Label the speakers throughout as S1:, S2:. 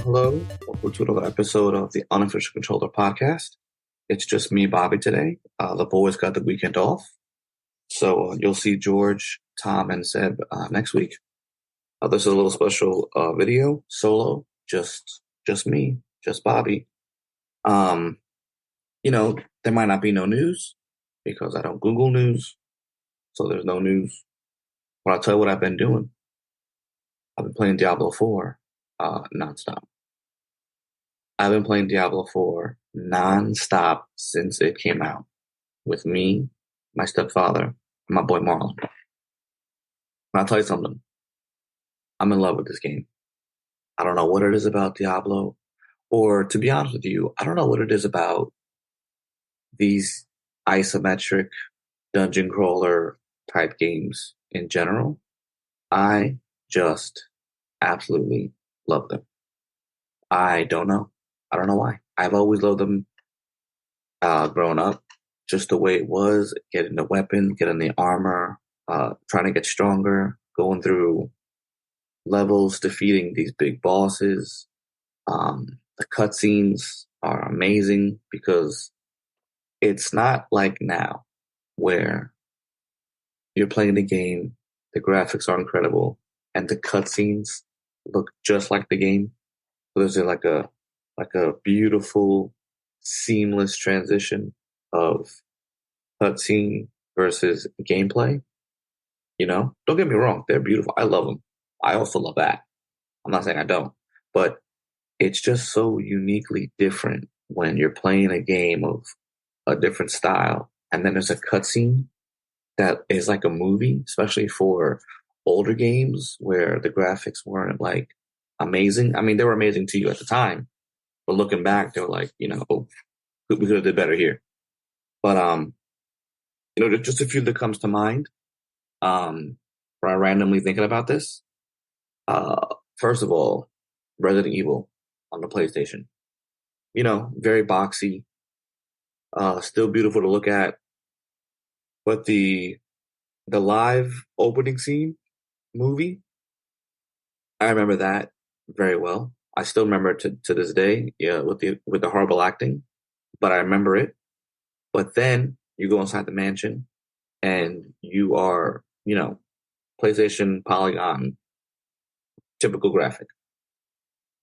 S1: Hello. Welcome to another episode of the Unofficial Controller Podcast. It's just me, Bobby, today. The boys got the weekend off. So you'll see George, Tom, and Seb next week. This is a little special video, solo, just me, just Bobby. Um, there might not be no news because I don't Google news, so there's no news. But I'll tell you what I've been doing. I've been playing Diablo 4 nonstop. I've been playing Diablo 4 nonstop since it came out with me, my stepfather, and my boy Marlon. And I'll tell you something. I'm in love with this game. I don't know what it is about Diablo, or to be honest with you, I don't know what it is about these isometric dungeon crawler type games in general. I just absolutely love them. I don't know. I don't know why. I've always loved them growing up, just the way it was, getting the weapon, getting the armor, trying to get stronger, going through levels, defeating these big bosses. The cutscenes are amazing because it's not like now where you're playing the game, the graphics are incredible, and the cutscenes look just like the game. So there's like a beautiful, seamless transition of cutscene versus gameplay. Don't get me wrong, they're beautiful. I love them. I also love that. I'm not saying I don't, but it's just so uniquely different when you're playing a game of a different style and then there's a cutscene that is like a movie, especially for older games where the graphics weren't like amazing. I mean, they were amazing to you at the time, but looking back, they were like, oh, we could have did better here. But just a few that comes to mind. Where I randomly thinking about this. First of all, Resident Evil on the PlayStation. Very boxy, still beautiful to look at. But the live opening scene movie, I remember that very well. I still remember it to this day, yeah, with the horrible acting, but I remember it. But then you go inside the mansion and you are, PlayStation Polygon, typical graphic.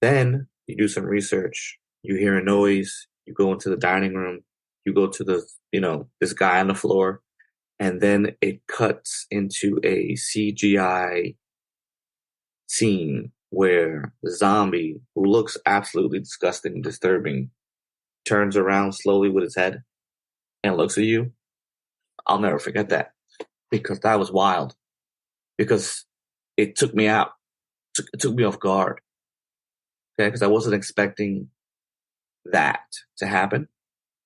S1: Then you do some research, you hear a noise, you go into the dining room, you go to this guy on the floor, and then it cuts into a CGI scene where the zombie, who looks absolutely disgusting and disturbing, turns around slowly with his head and looks at you. I'll never forget that because that was wild. Because it took me out. It took me off guard. Okay, because I wasn't expecting that to happen.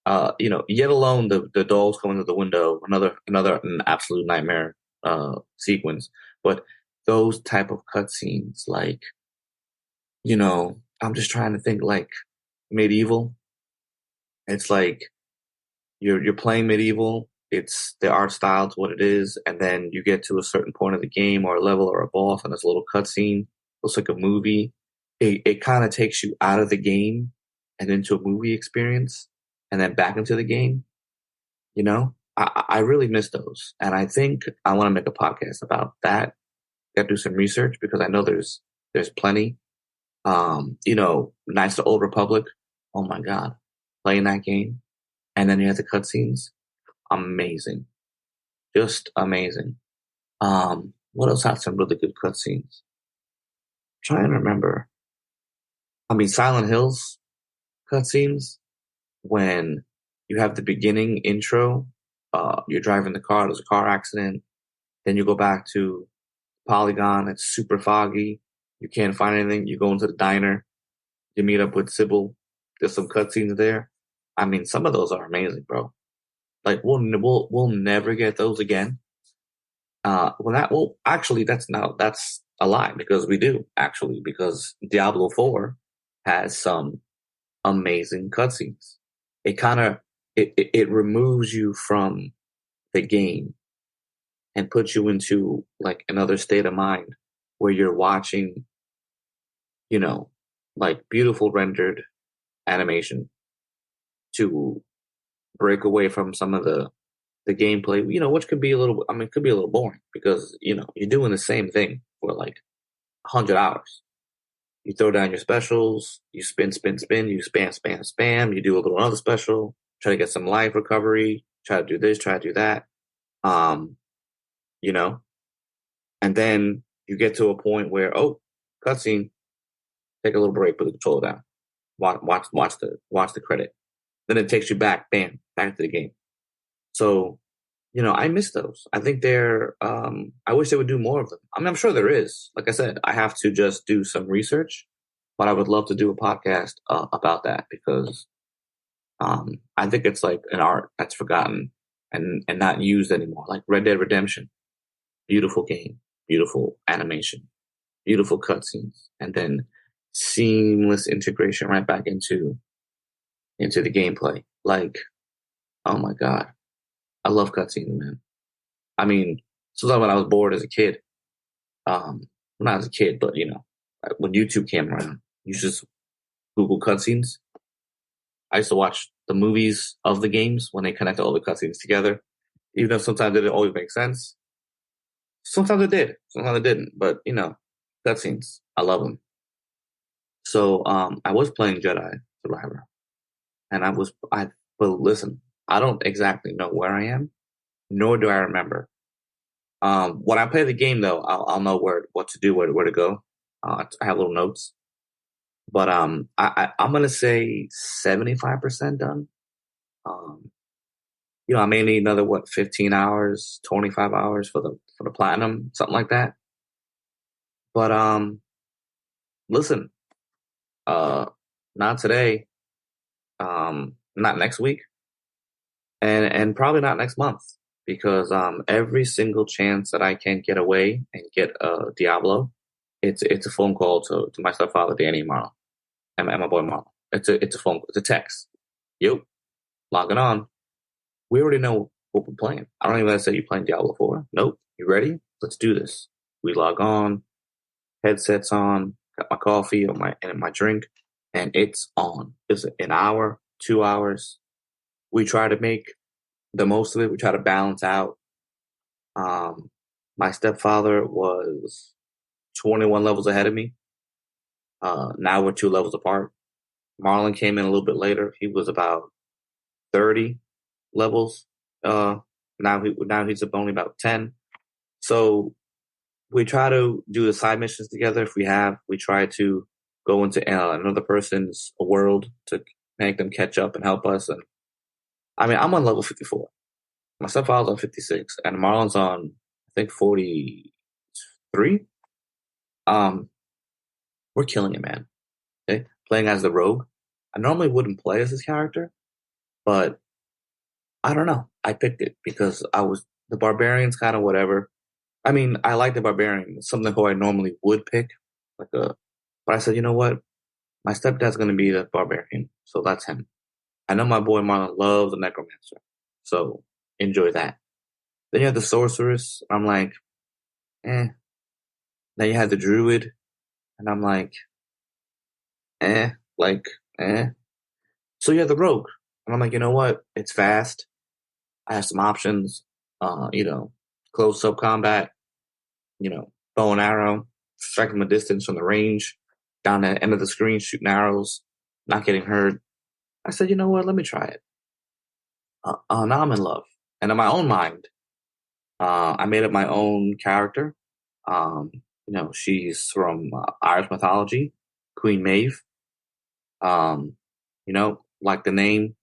S1: Yet alone the dolls coming to the window, another an absolute nightmare sequence. But those type of cutscenes, like, I'm just trying to think like medieval. It's like you're playing medieval. It's the art style to what it is, and then you get to a certain point of the game or a level or a boss, and there's a little cutscene. Looks like a movie. It kind of takes you out of the game and into a movie experience, and then back into the game. I really miss those, and I think I want to make a podcast about that. Got to do some research because I know there's plenty. Knights of the Old Republic. Oh my God, playing that game, and then you have the cutscenes. Amazing, just amazing. What else had some really good cutscenes? Trying to remember. I mean, Silent Hills cutscenes when you have the beginning intro. You're driving the car. There's a car accident. Then you go back to Polygon. It's super foggy. You can't find anything. You go into the diner. You meet up with Sybil. There's some cutscenes there. I mean, some of those are amazing, bro. Like we'll never get those again. Actually, that's a lie because we do actually because Diablo 4 has some amazing cutscenes. It kind of it removes you from the game and puts you into like another state of mind where you're watching, like beautiful rendered animation to break away from some of the gameplay, which could be a little, I mean, it could be a little boring because, you're doing the same thing for like 100 hours. You throw down your specials, you spin, spin, spin, you spam, spam, spam, you do a little other special, try to get some life recovery, try to do this, try to do that. Um, you know, and then you get to a point where, oh, cutscene, take a little break, put the controller down, watch the credit. Then it takes you back, bam, back to the game. So, I miss those. I think I wish they would do more of them. I mean, I'm sure there is. Like I said, I have to just do some research, but I would love to do a podcast about that because I think it's like an art that's forgotten and not used anymore. Like Red Dead Redemption, beautiful game, beautiful animation, beautiful cutscenes, and then seamless integration right back into the gameplay. Like, oh my god, I love cutscenes, man. I mean, sometimes when I was bored as a kid, not as a kid, but when YouTube came around, you just Google cutscenes. I used to watch the movies of the games when they connect all the cutscenes together, even though sometimes it didn't always make sense. Sometimes it did, sometimes it didn't. But cutscenes, I love them. So I was playing Jedi Survivor, and but listen, I don't exactly know where I am, nor do I remember. When I play the game, though, I'll know what to do, where to go. I have little notes, but I'm gonna say 75% done. Um, I may need another 15 hours, 25 hours for the platinum, something like that. But listen, uh, not today, not next week, and probably not next month because every single chance that I can get away and get Diablo, it's a phone call to my stepfather Danny and Marlon and my boy Marlon. It's a phone, it's a text. Yo, logging on. We already know what we're playing. I don't even have to say you're playing Diablo 4. Nope. You ready? Let's do this. We log on, headsets on, got my coffee or my drink, and it's on. It's an hour, 2 hours. We try to make the most of it. We try to balance out. Um, my stepfather was 21 levels ahead of me. Now we're 2 levels apart. Marlon came in a little bit later. He was about 30 levels. Now he's only about 10. So we try to do the side missions together. If we have, we try to go into another person's world to make them catch up and help us. And I mean, I'm on level 54. My stepfather's on 56, and Marlon's on I think 43. Um, we're killing it, man. Okay, playing as the rogue. I normally wouldn't play as this character, but I don't know. I picked it because the barbarian's kind of whatever. I mean, I like the barbarian. It's something who I normally would pick, but I said, you know what? My stepdad's gonna be the barbarian, so that's him. I know my boy Marlon loves the necromancer, so enjoy that. Then you have the sorceress. I'm like, eh. Then you have the druid, and I'm eh, like, eh. So you have the rogue, and I'm like, you know what? It's fast. I have some options. Close up combat. Bow and arrow, strike from a distance from the range, down the end of the screen, shooting arrows, not getting hurt. I said, you know what? Let me try it. Now I'm in love, and in my own mind, I made up my own character. Um, she's from Irish mythology, Queen Maeve. Like the name,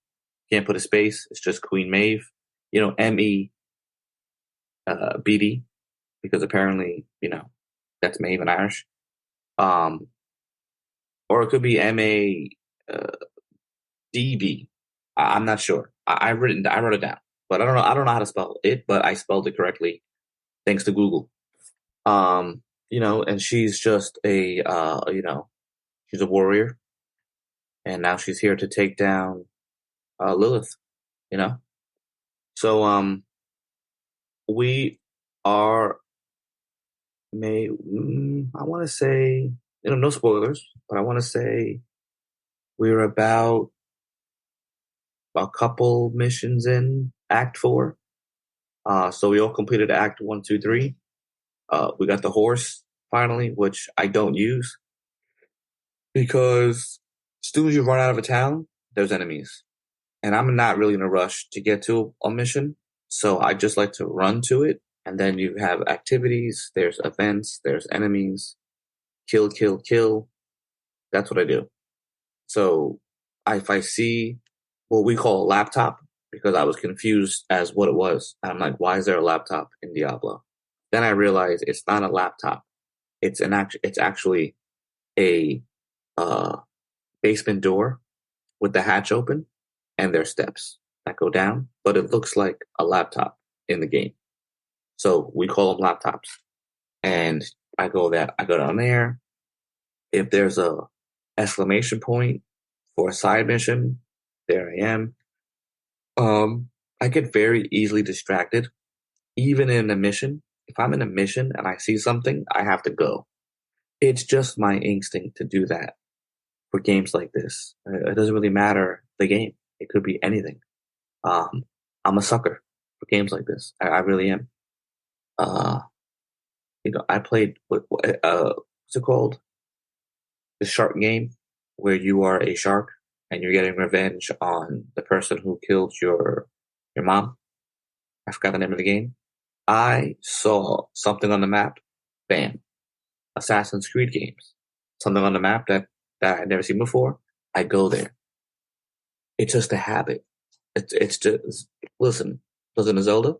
S1: can't put a space. It's just Queen Maeve. MEBD, because apparently, that's Maeve in Irish. Or it could be MADB. I'm not sure. I wrote it down, but I don't know. I don't know how to spell it, but I spelled it correctly thanks to Google. And she's just she's a warrior, and now she's here to take down Lilith. You know, so we are I want to say no spoilers, but I want to say we're about a couple missions in Act 4. So we all completed Act 1, 2, 3. We got the horse finally, which I don't use because as soon as you run out of a town, there's enemies. And I'm not really in a rush to get to a mission. So I just like to run to it. And then you have activities, there's events, there's enemies, kill, kill, kill. That's what I do. So if I see what we call a laptop, because I was confused as what it was, I'm like, why is there a laptop in Diablo? Then I realized it's not a laptop. It's actually a uh, basement door with the hatch open, and there's steps that go down, but it looks like a laptop in the game. So we call them laptops. And I go down there. If there's a exclamation point for a side mission, there I am. I get very easily distracted, even in a mission. If I'm in a mission and I see something, I have to go. It's just my instinct to do that for games like this. It doesn't really matter the game. It could be anything. Um, I'm a sucker for games like this. I really am. Uh, I played what's it called? The shark game, where you are a shark and you're getting revenge on the person who killed your mom. I forgot the name of the game. I saw something on the map. Bam, Assassin's Creed games. Something on the map that I'd never seen before. I go there. It's just a habit. It's just listen. Legend of Zelda,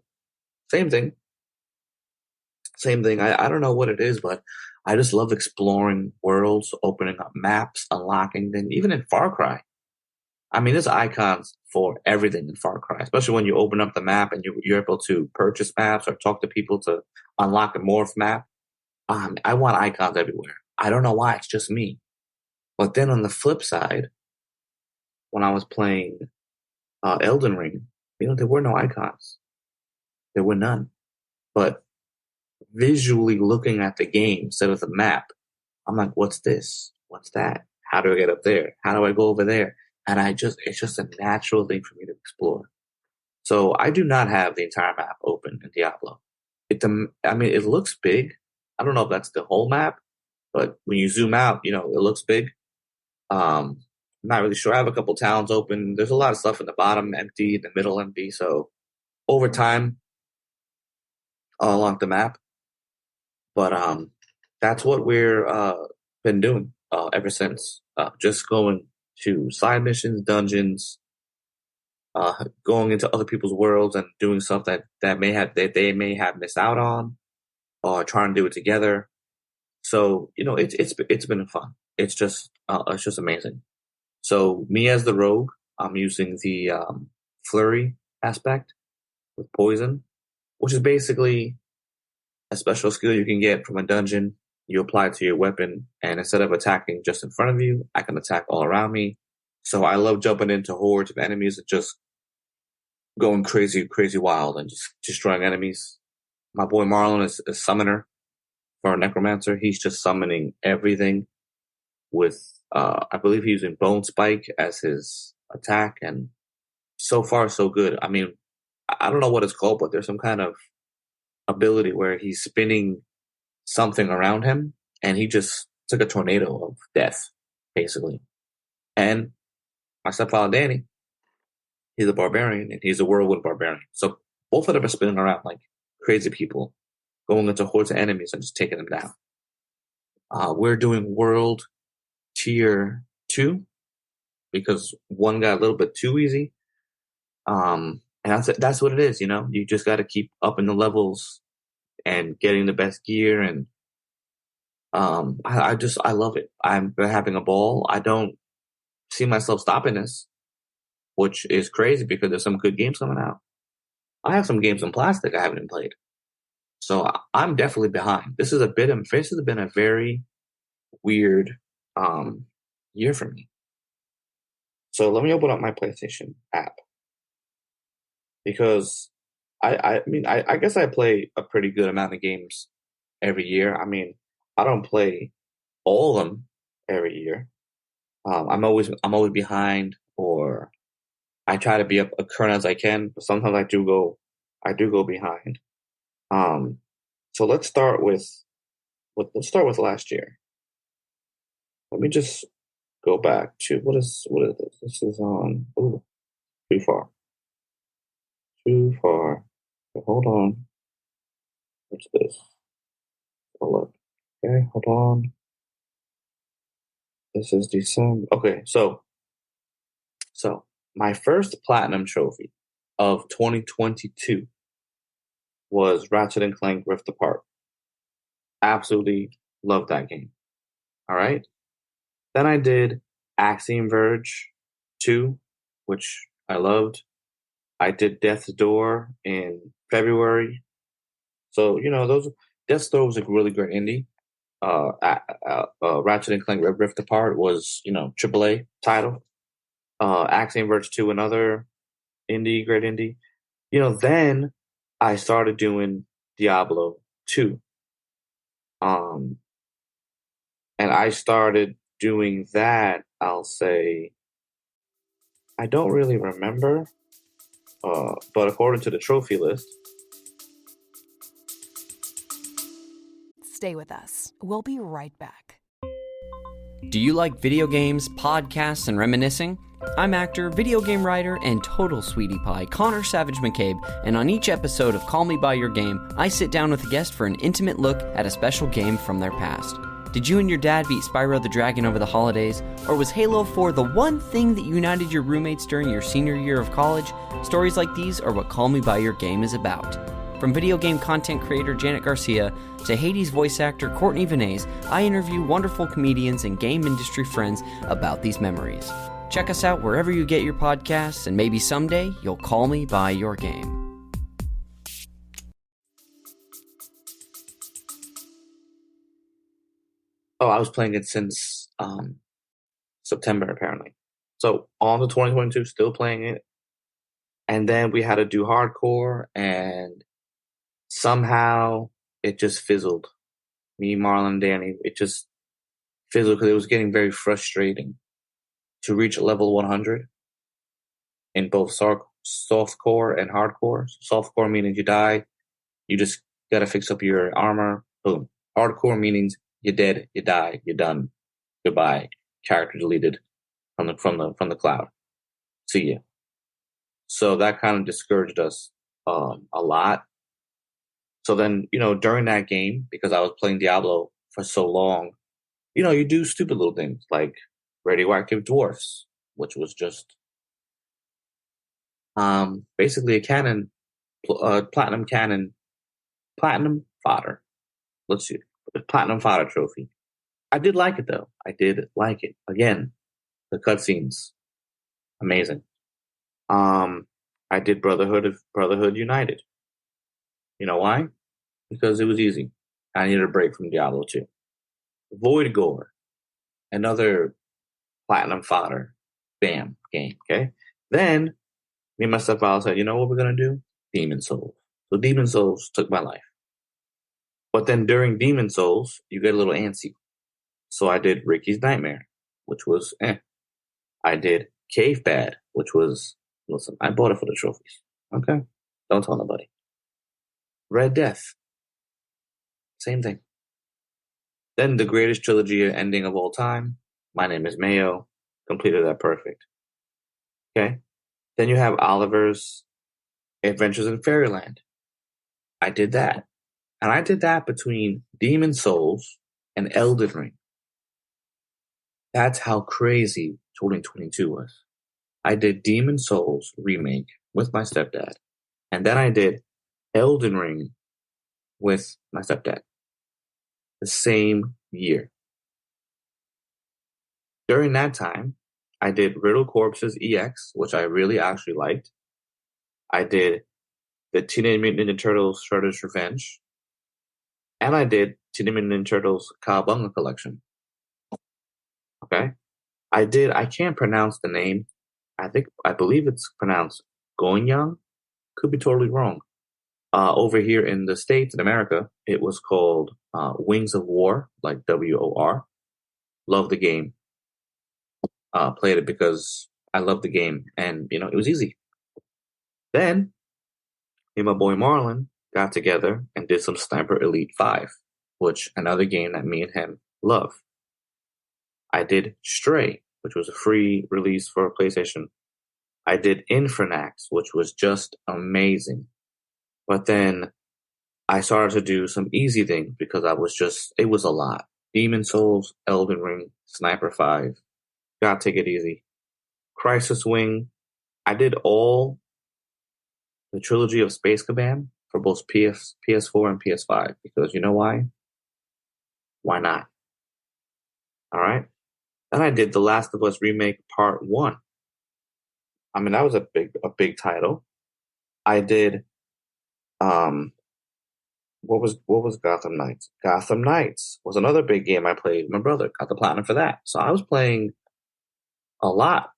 S1: same thing. Same thing. I don't know what it is, but I just love exploring worlds, opening up maps, unlocking them. Even in Far Cry, I mean, there's icons for everything in Far Cry, especially when you open up the map and you're able to purchase maps or talk to people to unlock a morph map. I want icons everywhere. I don't know why. It's just me. But then on the flip side, when I was playing Elden Ring, there were no icons. There were none. But visually looking at the game instead of the map, I'm like, what's this? What's that? How do I get up there? How do I go over there? And it's just a natural thing for me to explore. So I do not have the entire map open in Diablo. I mean, it looks big. I don't know if that's the whole map, but when you zoom out, it looks big. I'm not really sure. I have a couple towns open. There's a lot of stuff in the bottom empty, the middle empty. So over time, I'll unlock the map. But that's what we're been doing ever since. Just going to side missions, dungeons, going into other people's worlds and doing stuff that they may have missed out on, or trying to do it together. So it's been fun. It's just amazing. So me as the rogue, I'm using the flurry aspect with poison, which is basically a special skill you can get from a dungeon. You apply it to your weapon, and instead of attacking just in front of you, I can attack all around me. So I love jumping into hordes of enemies and just going crazy, crazy wild and just destroying enemies. My boy Marlon is a summoner for a necromancer. He's just summoning everything with, I believe he's using Bone Spike as his attack, and so far so good. I mean, I don't know what it's called, but there's some kind of ability where he's spinning something around him, and he just took a tornado of death, basically. And my stepfather Danny, he's a barbarian, and he's a whirlwind barbarian. So both of them are spinning around like crazy people, going into hordes of enemies and just taking them down. We're doing world tier 2 because one got a little bit too easy. And that's what it is, You just got to keep upping the levels and getting the best gear, and I love it. I'm having a ball. I don't see myself stopping this, which is crazy because there's some good games coming out. I have some games in plastic I haven't played, so I'm definitely behind. This has been a very weird year for me. So let me open up my PlayStation app because I mean I guess I play a pretty good amount of games every year. I mean I don't play all of them every year. I'm always behind, or I try to be up current as I can, but sometimes I do go behind. So let's start with last year. Let me just go back to what is this? This is on too far. Too far. Okay, hold on. What's this? Oh look. Okay, hold on. This is December. Okay, so my first platinum trophy of 2022 was Ratchet and Clank Rift Apart. Absolutely loved that game. All right. Then I did Axiom Verge 2, which I loved. I did Death's Door in February. So, those Death's Door was a really great indie. Ratchet and Clank Rift Apart was, AAA title. Axiom Verge 2, another great indie. Then I started doing Diablo 2. And I started doing that, I'll say, I don't really remember, but according to the trophy list.
S2: Stay with us. We'll be right back.
S3: Do you like video games, podcasts, and reminiscing? I'm actor, video game writer, and total sweetie pie Connor Savage McCabe, and on each episode of Call Me By Your Game, I sit down with a guest for an intimate look at a special game from their past. Did you and your dad beat Spyro the Dragon over the holidays? Or was Halo 4 the one thing that united your roommates during your senior year of college? Stories like these are what Call Me By Your Game is about. From video game content creator Janet Garcia to Hades voice actor Courtney Vinay's, I interview wonderful comedians and game industry friends about these memories. Check us out wherever you get your podcasts, and maybe someday you'll call me by your game.
S1: Oh, I was playing it since September, apparently. So on the 2022, still playing it. And then we had to do hardcore, and somehow it just fizzled. Me, Marlon, and Danny, it just fizzled because it was getting very frustrating to reach level 100 in both softcore and hardcore. Softcore meaning you die, you just gotta fix up your armor. Boom. Hardcore means you're dead, you die, you're done. Goodbye. Character deleted from the cloud. See ya. So that kind of discouraged us a lot. So then, during that game, because I was playing Diablo for so long, you do stupid little things like Radioactive Dwarfs, which was just basically a cannon, platinum fodder. Let's see, platinum fodder trophy. I did like it though. I did like it. Again, the cutscenes, amazing. I did Brotherhood United. You know why? Because it was easy. I needed a break from Diablo 2. Void Gore, another platinum fodder. Bam, game. Okay. Then me and my stepfather said, you know what we're gonna do? Demon Souls. So Demon Souls took my life. But then during Demon Souls, you get a little antsy. So I did Ricky's Nightmare, which was I did Cave Bad, which was, listen, I bought it for the trophies. Okay? Don't tell nobody. Red Death. Same thing. Then the greatest trilogy ending of all time. My Name is Mayo. Completed that perfect. Okay? Then you have Oliver's Adventures in Fairyland. I did that. And I did that between Demon Souls and Elden Ring. That's how crazy 2022 was. I did Demon Souls remake with my stepdad. And then I did Elden Ring with my stepdad. The same year. During that time, I did Riddle Corpses EX, which I really actually liked. I did the Teenage Mutant Ninja Turtles Shredder's Revenge. And I did Teenage Mutant Ninja Turtles Cowabunga Collection. Okay? I can't pronounce the name. I believe it's pronounced Goyang. Could be totally wrong. Over here in the States, in America, it was called Wings of War, like WOR. Loved the game. Played it because I loved the game, and it was easy. Then me and my boy Marlon got together and did some Sniper Elite 5, which another game that me and him love. I did Stray, which was a free release for PlayStation. I did Infernax, which was just amazing. But then I started to do some easy things because it was a lot. Demon Souls, Elden Ring, Sniper 5. Gotta take it easy. Crisis Wing. I did all the trilogy of Space Command for both PS4 and PS5 because you know why? Why not? All right. Then I did The Last of Us Remake Part 1. I mean, that was a big title. I did what was Gotham Knights? Gotham Knights was another big game I played. My brother got the platinum for that. So I was playing a lot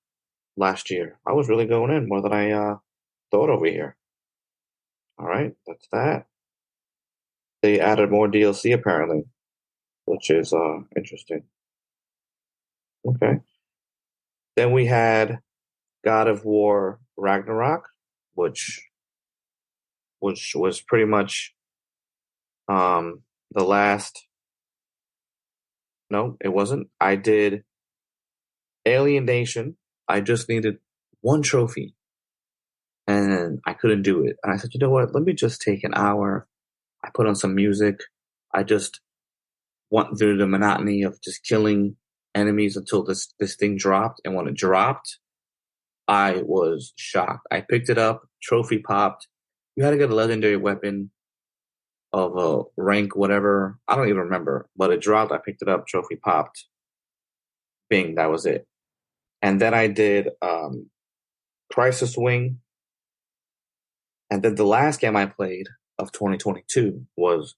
S1: last year. I was really going in more than I thought over here. All right, that's that. They added more DLC apparently, which is interesting. Okay. Then we had God of War Ragnarok, which was pretty much the last. No, it wasn't. I did Alien Nation. I just needed one trophy, and I couldn't do it. And I said, you know what? Let me just take an hour. I put on some music. I just went through the monotony of just killing enemies until this thing dropped. And when it dropped, I was shocked. I picked it up. Trophy popped. You had to get a legendary weapon of a rank, whatever. I don't even remember. But it dropped. I picked it up. Trophy popped. Bing. That was it. And then I did Crisis Wing. And then the last game I played of 2022 was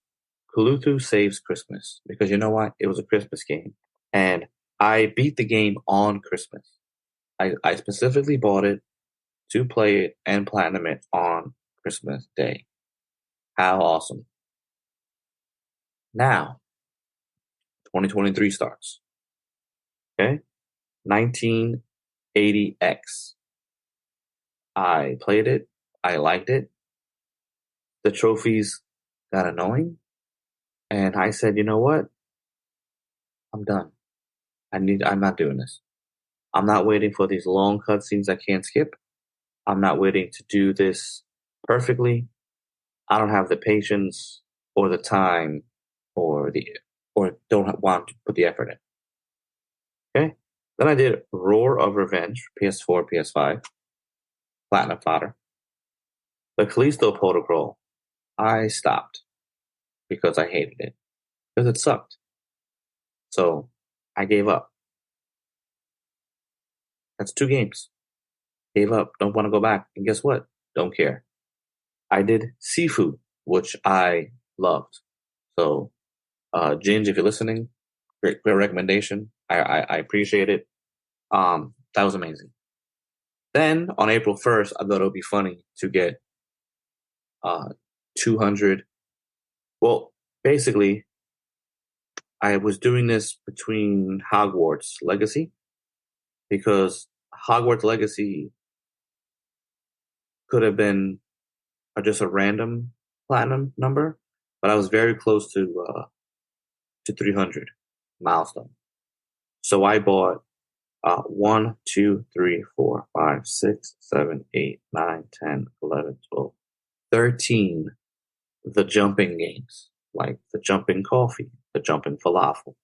S1: Cthulhu Saves Christmas. Because you know what? It was a Christmas game. And I beat the game on Christmas. I specifically bought it to play it and platinum it on Christmas Day. How awesome. Now, 2023 starts. Okay? 1980X. I played it. I liked it. The trophies got annoying. And I said, you know what? I'm done. I'm not doing this. I'm not waiting for these long cutscenes I can't skip. I'm not waiting to do this perfectly. I don't have the patience or the time or don't want to put the effort in. Okay? Then I did Roar of Revenge, PS4, PS5, Platinum Fodder. The Callisto Protocol, I stopped because I hated it. Because it sucked. So I gave up. That's 2 games. Gave up. Don't want to go back. And guess what? Don't care. I did Sifu, which I loved. So, Ginge, if you're listening, great recommendation. I appreciate it. That was amazing. Then on April 1st, I thought it would be funny to get 200. Well, basically, I was doing this between Hogwarts Legacy because Hogwarts Legacy could have been just a random platinum number, but I was very close to 300 milestone. So I bought 1, 2, 3, 4, 5, 6, 7, 8, 9, 10, 11, 12, 13 the jumping games, like the jumping coffee, the jumping falafel,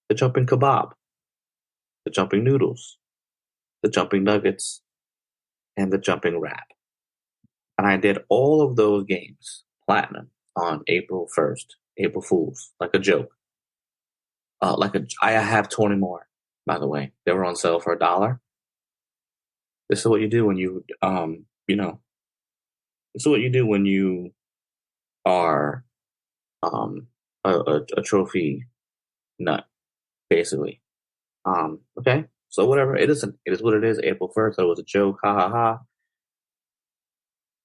S1: the jumping kebab, the jumping noodles, the jumping nuggets, and the jumping wrap. And I did all of those games platinum on April 1st, April Fool's, like a joke. I have 20 more, by the way. They were on sale for $1. This is what you do when you, this is what you do when you are a trophy nut, basically. Okay, so whatever. It is what it is. April 1st, that was a joke. Ha ha ha.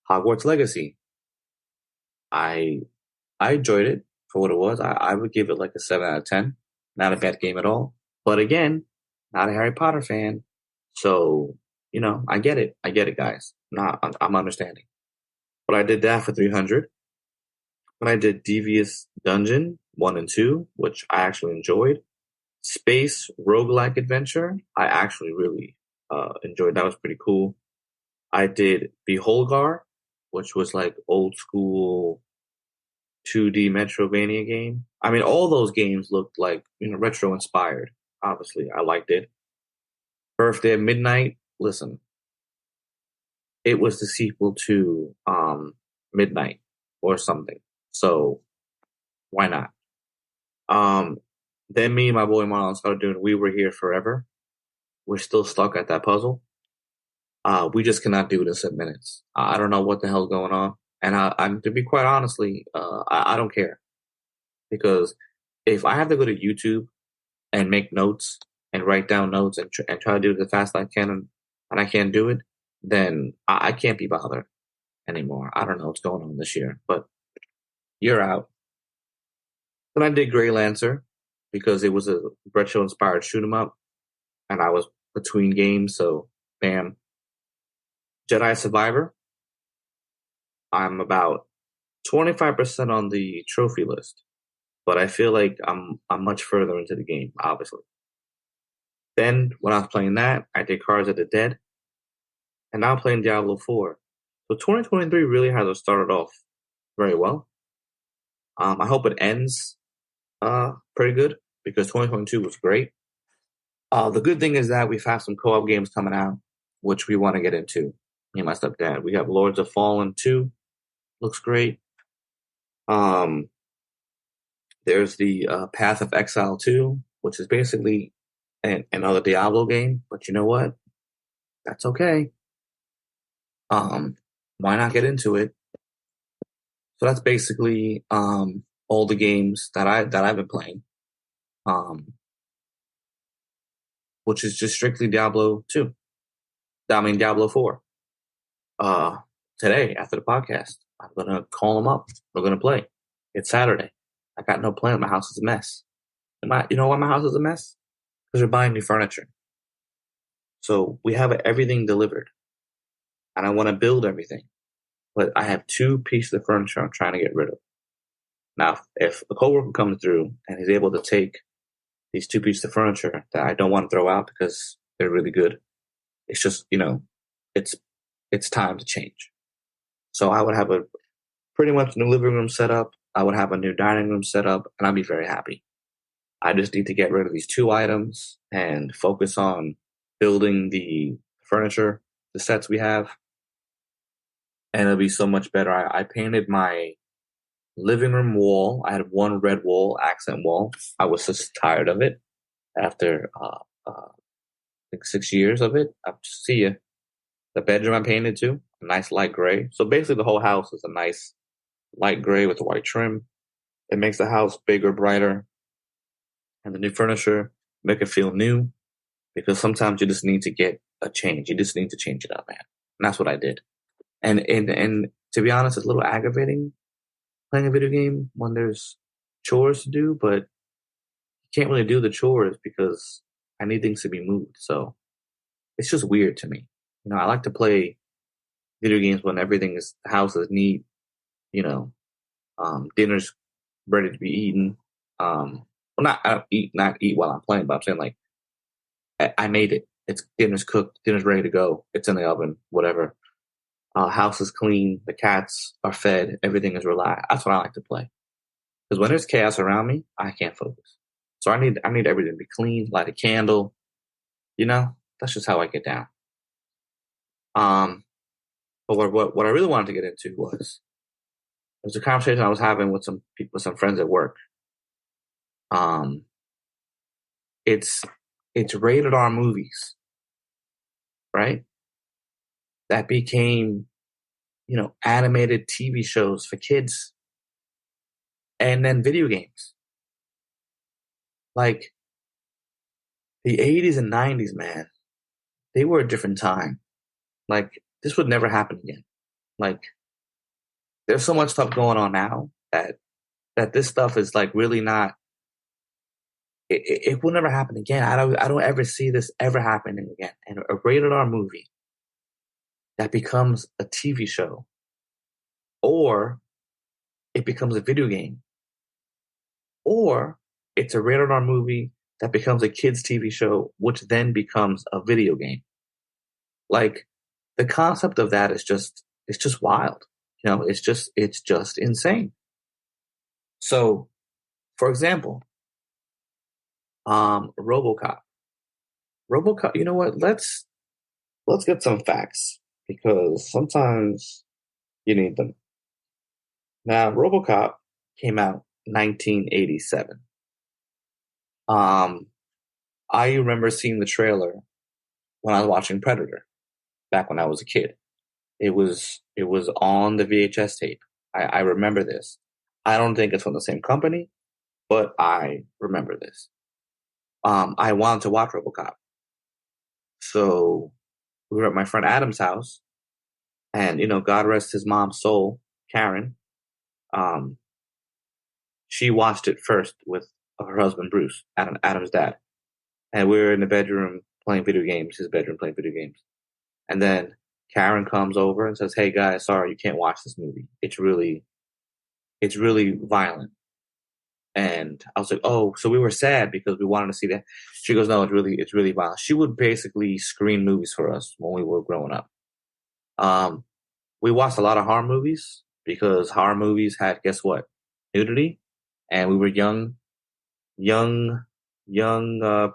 S1: Hogwarts Legacy. I enjoyed it for what it was. I would give it like a 7 out of 10. Not a bad game at all. But again, not a Harry Potter fan. So, I get it. I get it, guys. I'm understanding. But I did that for 300. But I did Devious Dungeon 1 and 2, which I actually enjoyed. Space Roguelike Adventure, I actually really enjoyed. That was pretty cool. I did Beholgar, which was like old school 2D Metrovania game. I mean, all those games looked like, retro inspired. Obviously, I liked it. Birthday at Midnight, listen, it was the sequel to Midnight or something. So why not? Then me and my boy Marlon started doing We Were Here Forever. We're still stuck at that puzzle. We just cannot do this in minutes. I don't know what the hell's going on. And I'm to be quite honestly, I don't care. Because if I have to go to YouTube and make notes and write down notes and try to do it as fast as I can and I can't do it, then I can't be bothered anymore. I don't know what's going on this year, but you're out. Then I did Grey Lancer because it was a retro inspired shoot 'em up and I was between games, so bam. Jedi Survivor, I'm about 25% on the trophy list, but I feel like I'm much further into the game, obviously. Then when I was playing that, I did Cards of the Dead, and now I'm playing Diablo 4. So 2023 really hasn't started off very well. I hope it ends pretty good because 2022 was great. The good thing is that we've had some co-op games coming out, which we want to get into. Me and my stepdad. We have Lords of Fallen 2. Looks great. There's the Path of Exile 2, which is basically another Diablo game. But you know what? That's okay. Why not get into it? So that's basically all the games that I've been playing. Which is just strictly Diablo 2. Diablo 4. Today, after the podcast, I'm going to call them up. We're going to play. It's Saturday. I got no plan. My house is a mess. You know why my house is a mess? Because we're buying new furniture. So we have everything delivered. And I want to build everything. But I have 2 pieces of furniture I'm trying to get rid of. Now, if a coworker comes through and is able to take these 2 pieces of furniture that I don't want to throw out because they're really good, it's just, it's time to change. So I would have a pretty much new living room set up. I would have a new dining room set up, and I'd be very happy. I just need to get rid of these 2 items and focus on building the furniture, the sets we have, and it'll be so much better. I painted my living room wall. I had 1 red wall, accent wall. I was just tired of it after like 6 years of it. I see you. The bedroom I painted too, a nice light gray. So basically the whole house is a nice light gray with white trim. It makes the house bigger, brighter. And the new furniture make it feel new because sometimes you just need to get a change. You just need to change it up, man. And that's what I did. And to be honest, it's a little aggravating playing a video game when there's chores to do, but you can't really do the chores because I need things to be moved. So it's just weird to me. I like to play video games when the house is neat, dinner's ready to be eaten. Well, I don't eat while I'm playing, but I'm saying like, I made it. Dinner's cooked, dinner's ready to go. It's in the oven, whatever. House is clean, the cats are fed, everything is relaxed. That's what I like to play. Because when there's chaos around me, I can't focus. So I need everything to be clean, light a candle. That's just how I get down. But what I really wanted to get into was a conversation I was having with some friends at work. It's rated R movies, right? That became, animated TV shows for kids, and then video games. Like the 80s and 90s, man, they were a different time. Like, this would never happen again. Like, there's so much stuff going on now that this stuff is like really not it will never happen again. I don't ever see this ever happening again. And a rated R movie that becomes a TV show, or it becomes a video game, or it's a rated R movie that becomes a kids TV show, which then becomes a video game. Like, the concept of that is just, it's just wild. You know, it's just insane. So, for example, RoboCop. RoboCop, you know what? Let's get some facts, because sometimes you need them. Now, RoboCop came out 1987. I remember seeing the trailer when I was watching Predator back when I was a kid. It was on the VHS tape. I remember this. I don't think it's from the same company, but I remember this. I wanted to watch RoboCop. So we were at my friend Adam's house, and, you know, God rest his mom's soul, Karen. She watched it first with her husband, Bruce, Adam's dad. And we were in the bedroom playing video games, his bedroom playing video games. And then Karen comes over and says, "Hey guys, sorry, you can't watch this movie. It's really violent." And I was like, "Oh," so we were sad because we wanted to see that. She goes, "No, it's really violent." She would basically screen movies for us when we were growing up. We watched a lot of horror movies because horror movies had, guess what? Nudity. And we were young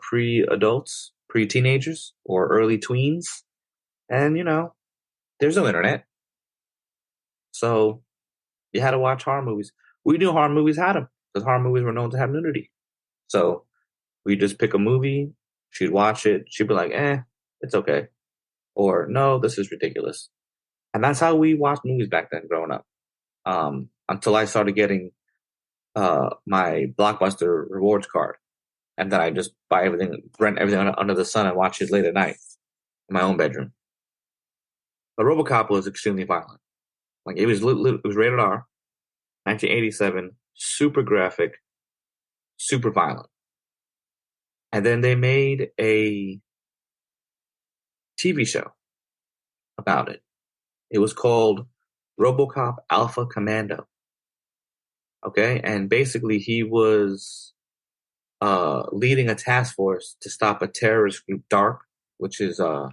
S1: pre-adults, pre-teenagers, or early tweens. And, you know, there's no internet. So you had to watch horror movies. We knew horror movies had them, because horror movies were known to have nudity. So we just pick a movie, she'd watch it, she'd be like, it's okay. Or, no, this is ridiculous. And that's how we watched movies back then growing up. Until I started getting my Blockbuster rewards card. And then I just buy everything, rent everything under the sun, and watch it late at night in my own bedroom. But RoboCop was extremely violent. Like, it was rated R, 1987, super graphic, super violent. And then they made a TV show about it. It was called RoboCop Alpha Commando. Okay, and basically he was leading a task force to stop a terrorist group, DARK, which is the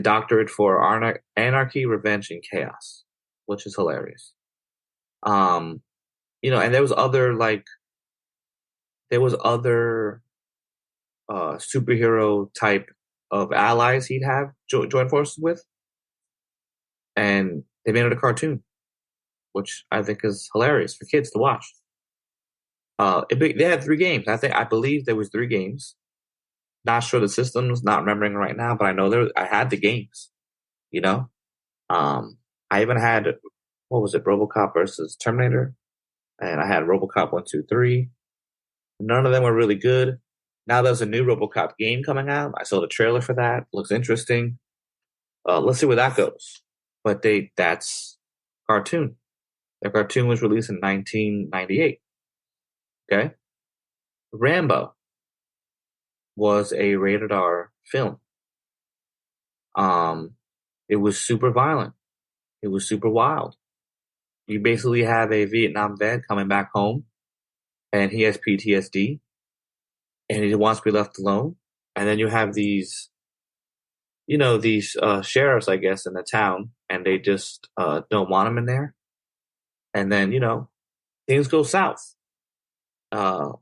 S1: doctorate for anarchy, revenge, and chaos, which is hilarious. You know, and there was other superhero type of allies he'd have join forces with, and they made it a cartoon, which I think is hilarious for kids to watch. They had 3 games. I believe there was 3 games. Not sure the systems, not remembering right now, but I know I had the games, you know? I even had, what was it, RoboCop versus Terminator? And I had RoboCop 1, 2, 3. None of them were really good. Now there's a new RoboCop game coming out. I saw the trailer for that. Looks interesting. Let's see where that goes. But that's cartoon. The cartoon was released in 1998. Okay? Rambo was a rated R film. It was super violent. It was super wild. You basically have a Vietnam vet coming back home, and he has PTSD, and he wants to be left alone. And then you have these sheriffs, I guess, in the town, and they just don't want him in there. And then, you know, things go south. But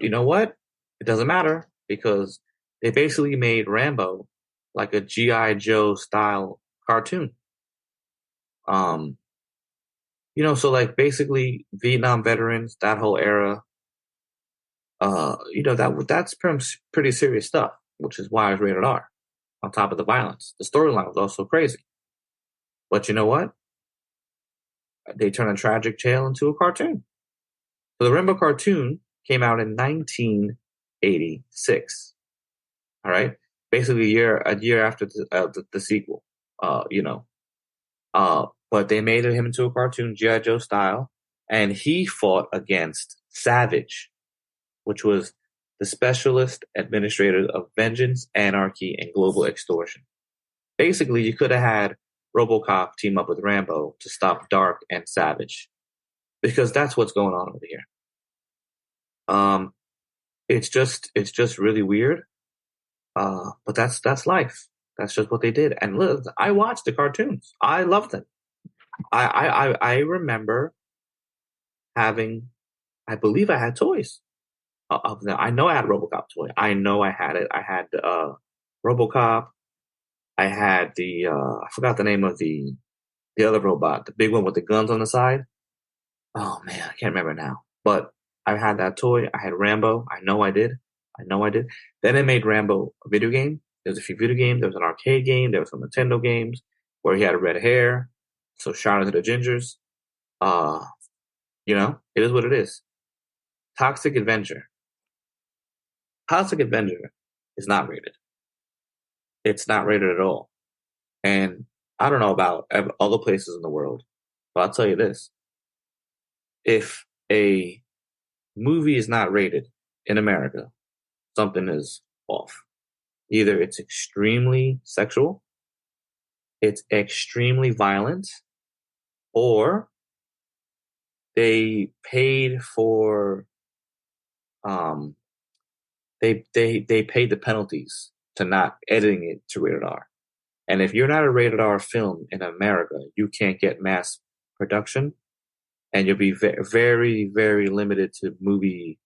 S1: you know what? It doesn't matter, because they basically made Rambo like a G.I. Joe style cartoon. You know, so like basically Vietnam veterans, that whole era, you know, that's pretty serious stuff, which is why it's rated R. On top of the violence, the storyline was also crazy. But you know what? They turned a tragic tale into a cartoon. So the Rambo cartoon came out in 1986. All right, basically a year after the sequel. You know, but they made him into a cartoon, G.I. Joe style, And he fought against Savage, which was the Specialist Administrator of Vengeance, Anarchy, and Global Extortion. Basically, you could have had RoboCop team up with Rambo to stop Dark and Savage, because that's what's going on over here. It's just really weird. But that's life. That's just what they did. And look, I watched the cartoons. I loved them. I remember having, I believe I had toys of them. I know I had a RoboCop toy. I know I had it. I had RoboCop. I had I forgot the name of the other robot, the big one with the guns on the side. Oh man, I can't remember now. But I had that toy. I had Rambo. I know I did. Then they made Rambo a video game. There's a few video games. There was an arcade game. There was some Nintendo games where he had red hair. So shout out to the Gingers. It is what it is. Toxic Avenger. Toxic Avenger is not rated. It's not rated at all. And I don't know about other places in the world, but I'll tell you this. If a movie is not rated in America, something is off. Either it's extremely sexual, it's extremely violent, or they paid for they paid the penalties to not editing it to rated R. And if you're not a rated R film in America, you can't get mass production, and you'll be very, very limited to movie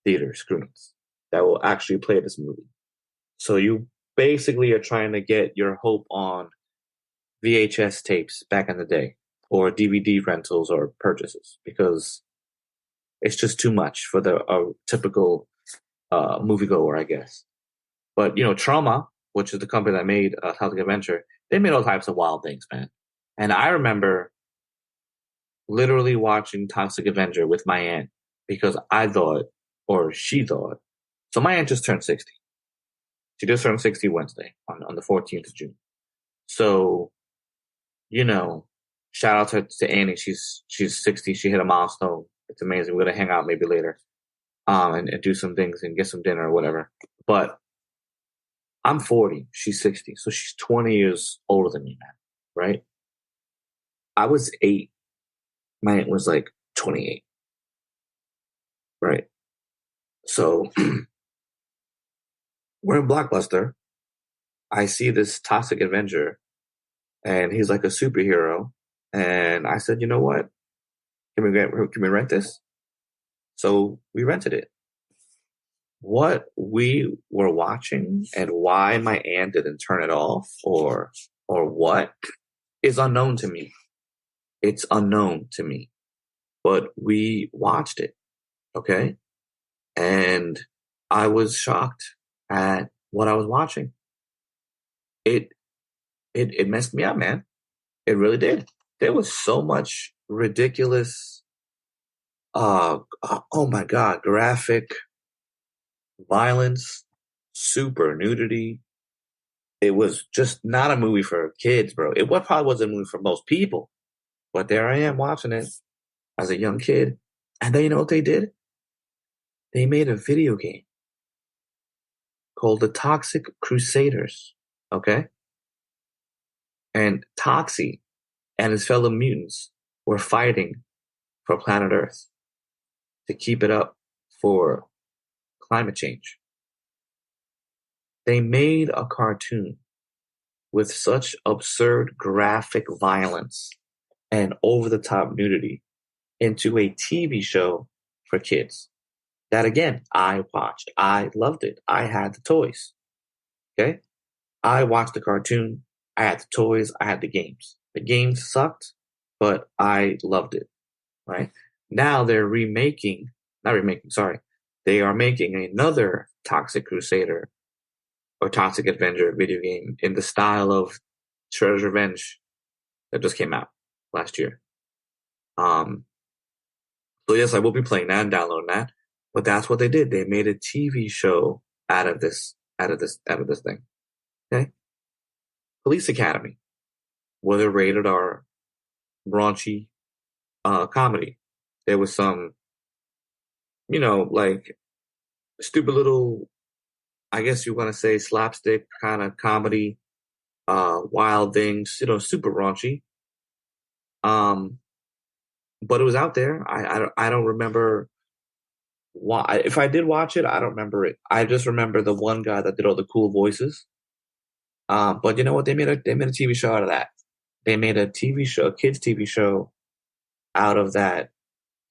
S1: theater screens that will actually play this movie. So you basically are trying to get your hope on VHS tapes back in the day, or DVD rentals or purchases, because it's just too much for the typical moviegoer, I guess. But, Trauma, which is the company that made Toxic Avenger, they made all types of wild things, man. And I remember literally watching Toxic Avenger with my aunt, because I thought, or she thought, so my aunt just turned 60. She just turned 60 Wednesday on the 14th of June. So, shout out to Annie. She's 60. She hit a milestone. It's amazing. We're going to hang out maybe later and do some things and get some dinner or whatever. But I'm 40. She's 60. So she's 20 years older than me, man. Right? I was 8. My aunt was like 28. Right? So we're in Blockbuster. I see this Toxic Avenger, and he's like a superhero. And I said, you know what? Can we rent this? So we rented it. What we were watching and why my aunt didn't turn it off or what is unknown to me. It's unknown to me. But we watched it. Okay? And I was shocked at what I was watching. It messed me up, man. It really did. There was so much ridiculous, oh my God, graphic violence, super nudity. It was just not a movie for kids, bro. It probably wasn't a movie for most people. But there I am watching it as a young kid. And then you know what they did? They made a video game called The Toxic Crusaders. Okay? And Toxie and his fellow mutants were fighting for planet Earth to keep it up for climate change. They made a cartoon with such absurd graphic violence and over-the-top nudity into a TV show for kids. That, again, I watched. I loved it. I had the toys. Okay? I watched the cartoon. I had the toys. I had the games. The games sucked, but I loved it. Right? Now they're they are making another Toxic Crusader or Toxic Avenger video game in the style of Shredder's Revenge that just came out last year. So yes, I will be playing that and downloading that. But that's what they did. They made a TV show out of this thing. Okay? Police Academy was a rated R raunchy comedy. There was some, like stupid little, I guess you want to say slapstick kind of comedy, wild things, super raunchy. Um, but it was out there. I don't remember why. If I did watch it, I don't remember it. I just remember the one guy that did all the cool voices. But you know what? They made a TV show out of that. They made a TV show, a kids TV show, out of that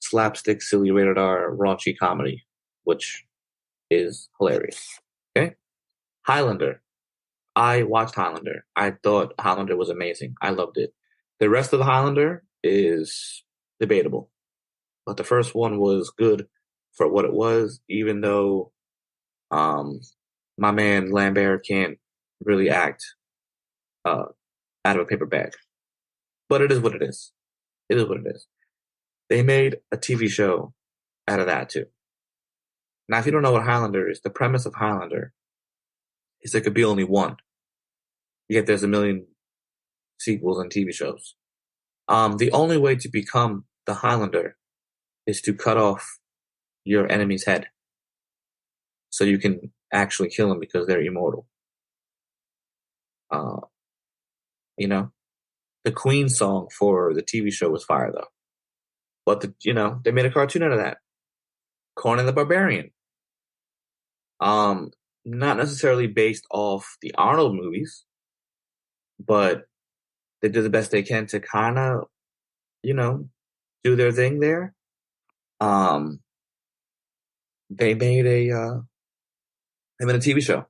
S1: slapstick, silly, rated R, raunchy comedy, which is hilarious. Okay, Highlander. I watched Highlander. I thought Highlander was amazing. I loved it. The rest of the Highlander is debatable, but the first one was good for what it was, even though um, my man Lambert can't really act uh, out of a paper bag. But it is what it is. It is what it is. They made a TV show out of that too. Now, if you don't know what Highlander is, the premise of Highlander is there could be only one. Yet there's a million sequels and TV shows. The only way to become the Highlander is to cut off your enemy's head so you can actually kill them because they're immortal. Uh, you know, the Queen song for the TV show was fire though. But they made a cartoon out of that. Conan the Barbarian. Not necessarily based off the Arnold movies, but they did the best they can to kind of, do their thing there. They made a TV show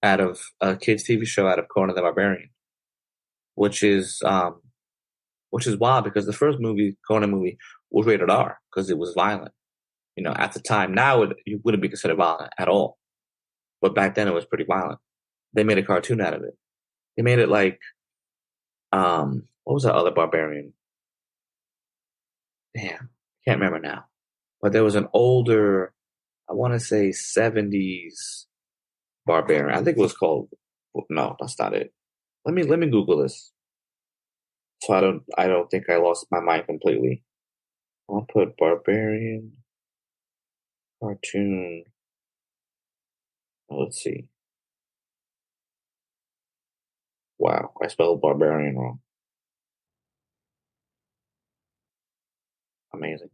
S1: out of a kids TV show out of Conan the Barbarian, which is wild because the first Conan movie, was rated R because it was violent. At the time, now it wouldn't be considered violent at all, but back then it was pretty violent. They made a cartoon out of it. They made it like, what was that other barbarian? Damn, can't remember now. But there was an older, I want to say 70s barbarian. I think it was called. No, that's not it. Let me Google this, so I don't think I lost my mind completely. I'll put barbarian cartoon. Let's see. Wow, I spelled barbarian wrong. Amazing.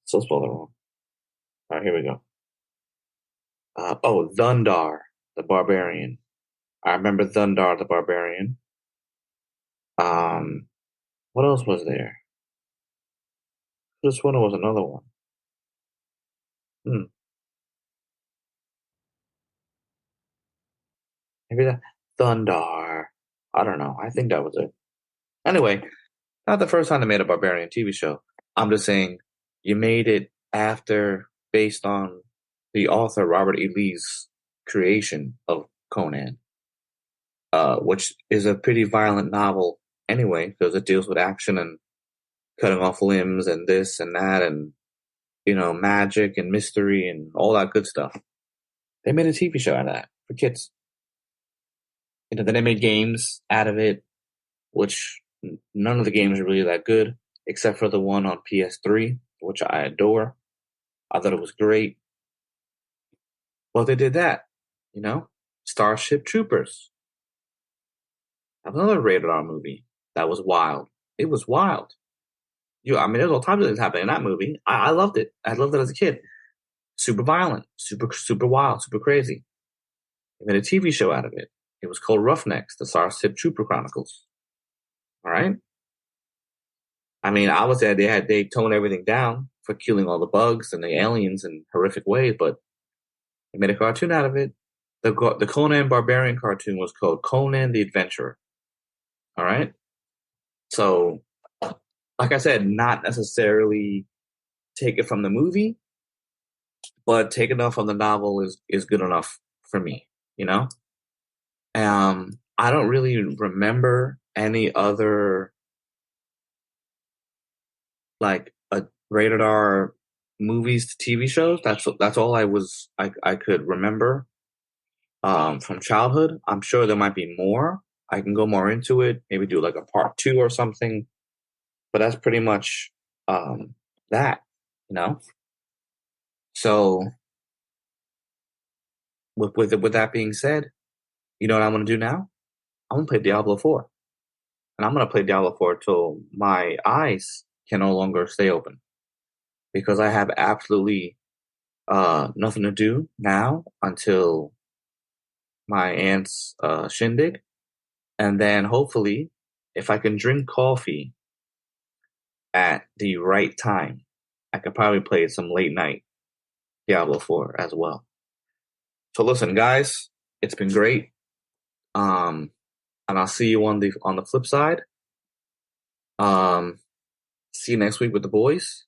S1: Still spelled it wrong. All right, here we go. Thundar the Barbarian. I remember Thundar the Barbarian. What else was there? This one was another one. Maybe that Thundar. I don't know. I think that was it. Anyway, not the first time they made a Barbarian TV show. I'm just saying you made it based on the author Robert E. Lee's creation of Conan, which is a pretty violent novel anyway, because it deals with action and cutting off limbs and this and that and, magic and mystery and all that good stuff. They made a TV show out of that for kids. Then they made games out of it, which none of the games are really that good, except for the one on PS3, which I adore. I thought it was great. Well, they did that, Starship Troopers. That was another rated R movie that was wild. It was wild. There's all types of things happening in that movie. I loved it. I loved it as a kid. Super violent, super wild, super crazy. They made a TV show out of it. It was called Roughnecks, the Starship Trooper Chronicles. All right. I would say they toned everything down for killing all the bugs and the aliens in horrific ways, but they made a cartoon out of it. The Conan Barbarian cartoon was called Conan the Adventurer. All right. So, like I said, not necessarily take it from the movie, but take enough from the novel is good enough for me, I don't really remember any other like a rated R movies to TV shows. That's all I could remember from childhood. I'm sure there might be more. I can go more into it, maybe do like a part 2 or something. But that's pretty much that, you know. So with that being said, you know what I'm gonna do now? I'm gonna play Diablo 4, and I'm gonna play Diablo 4 till my eyes can no longer stay open because I have absolutely nothing to do now until my aunt's shindig, and then hopefully, if I can drink coffee at the right time, I could probably play some late night Diablo 4 as well. So listen, guys, it's been great. And I'll see you on the flip side. See you next week with the boys.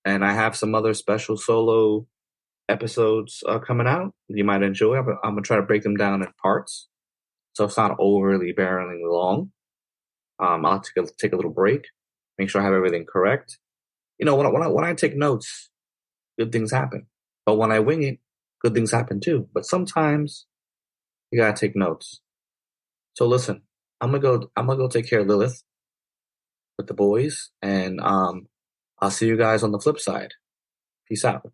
S1: And I have some other special solo episodes coming out you might enjoy. I'm gonna try to break them down in parts, so it's not overly barreling long. I'll take a little break, make sure I have everything correct. You know, when I take notes, good things happen. But when I wing it, good things happen too. But sometimes you gotta take notes. So listen, I'm gonna go take care of Lilith with the boys, and I'll see you guys on the flip side. Peace out.